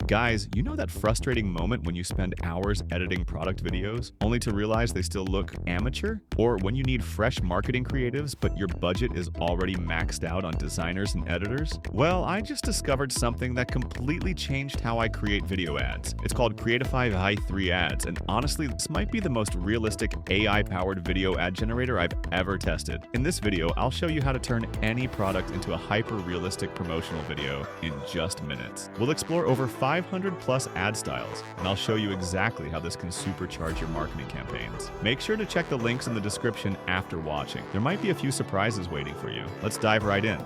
Guys, you know that frustrating moment when you spend hours editing product videos, only to realize they still look amateur? Or when you need fresh marketing creatives, but your budget is already maxed out on designers and editors? Well, I just discovered something that completely changed how I create video ads. It's called Creatify V3 Ads, and honestly, this might be the most realistic AI-powered video ad generator I've ever tested. In this video, I'll show you how to turn any product into a hyper-realistic promotional video in just minutes. We'll explore over 500 plus ad styles, and I'll show you exactly how this can supercharge your marketing campaigns. Make sure to check the links in the description after watching. There might be a few surprises waiting for you. Let's dive right in.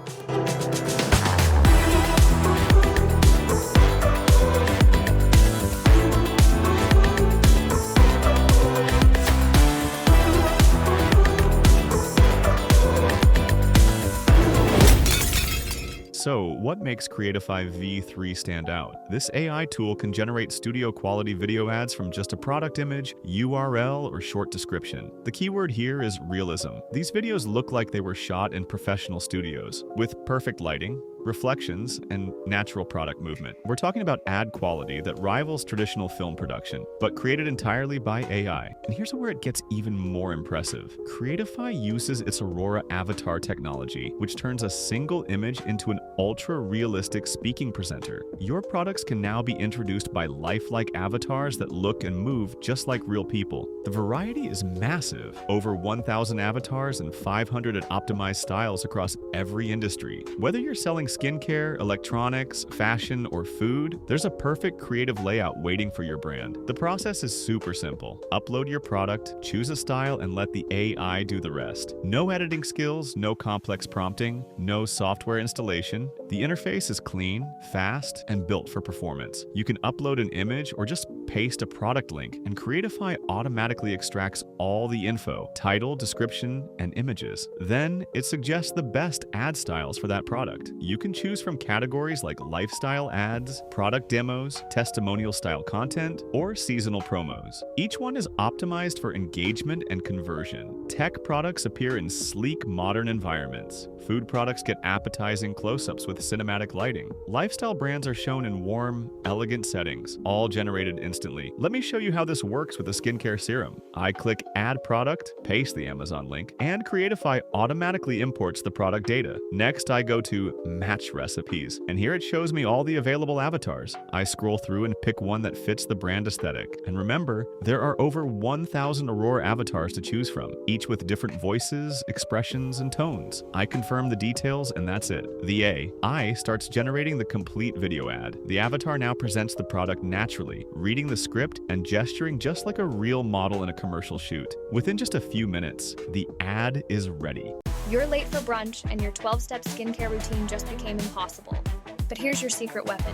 So, what makes Creatify V3 stand out? This AI tool can generate studio-quality video ads from just a product image, URL, or short description. The keyword here is realism. These videos look like they were shot in professional studios, with perfect lighting, reflections, and natural product movement. We're talking about ad quality that rivals traditional film production, but created entirely by AI. And here's where it gets even more impressive. Creatify uses its Aurora Avatar technology, which turns a single image into an ultra-realistic speaking presenter. Your products can now be introduced by lifelike avatars that look and move just like real people. The variety is massive. Over 1,000 avatars and 500 optimized styles across every industry. Whether you're selling skincare, electronics, fashion, or food, there's a perfect creative layout waiting for your brand. The process is super simple. Upload your product, choose a style, and let the AI do the rest. No editing skills, no complex prompting, no software installation. The interface is clean, fast, and built for performance. You can upload an image or just paste a product link, and Creatify automatically extracts all the info, title, description, and images. Then it suggests the best ad styles for that product. You can choose from categories like lifestyle ads, product demos, testimonial style content, or seasonal promos. Each one is optimized for engagement and conversion. Tech products appear in sleek, modern environments. Food products get appetizing close-ups with cinematic lighting. Lifestyle brands are shown in warm, elegant settings, all generated instantly. Let me show you how this works with a skincare serum. I click Add Product, paste the Amazon link, and Creatify automatically imports the product data. Next, I go to Match Recipes, and here it shows me all the available avatars. I scroll through and pick one that fits the brand aesthetic. And remember, there are over 1,000 Aurora avatars to choose from, each with different voices, expressions, and tones. I confirm the details, and that's it. The AI starts generating the complete video ad. The avatar now presents the product naturally, reading the script and gesturing just like a real model in a commercial shoot. Within just a few minutes, the ad is ready. You're late for brunch and your 12-step skincare routine just became impossible. But here's your secret weapon.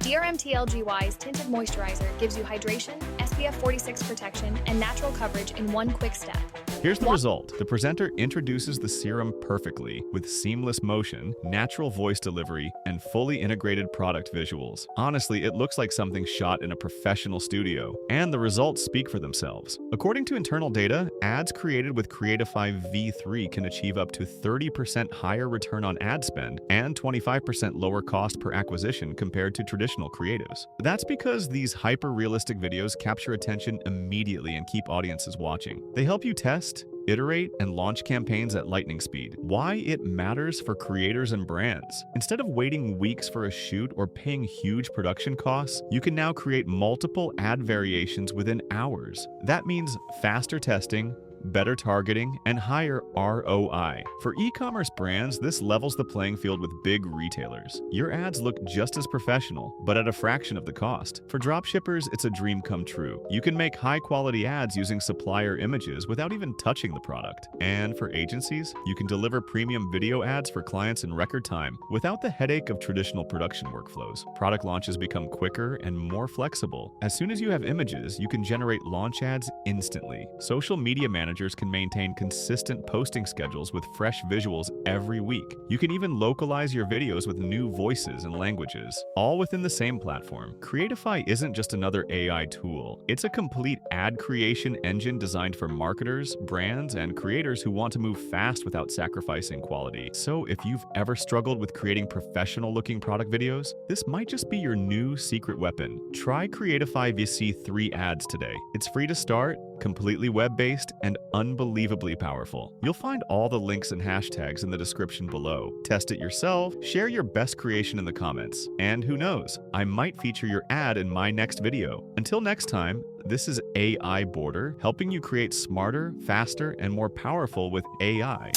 DRMTLGY's Tinted Moisturizer gives you hydration, SPF 46 protection, and natural coverage in one quick step. Here's the result. The presenter introduces the serum perfectly with seamless motion, natural voice delivery, and fully integrated product visuals. Honestly, it looks like something shot in a professional studio, and the results speak for themselves. According to internal data, ads created with Creatify V3 can achieve up to 30% higher return on ad spend and 25% lower cost per acquisition compared to traditional creatives. That's because these hyper-realistic videos capture attention immediately and keep audiences watching. They help you test, iterate, and launch campaigns at lightning speed. Why it matters for creators and brands. Instead of waiting weeks for a shoot or paying huge production costs, you can now create multiple ad variations within hours. That means faster testing, better targeting, and higher ROI. For e-commerce brands, this levels the playing field with big retailers. Your ads look just as professional, but at a fraction of the cost. For dropshippers, it's a dream come true. You can make high-quality ads using supplier images without even touching the product. And for agencies, you can deliver premium video ads for clients in record time without the headache of traditional production workflows. Product launches become quicker and more flexible. As soon as you have images, you can generate launch ads instantly. Social media managers managers can maintain consistent posting schedules with fresh visuals every week. You can even localize your videos with new voices and languages, all within the same platform. Creatify isn't just another AI tool. It's a complete ad creation engine designed for marketers, brands, and creators who want to move fast without sacrificing quality. So if you've ever struggled with creating professional-looking product videos, this might just be your new secret weapon. Try Creatify V3 Ads today. It's free to start, completely web-based, and unbelievably powerful. You'll find all the links and hashtags in the description below. Test it yourself, share your best creation in the comments, and who knows, I might feature your ad in my next video. Until next time, this is AI Border, helping you create smarter, faster, and more powerful with AI.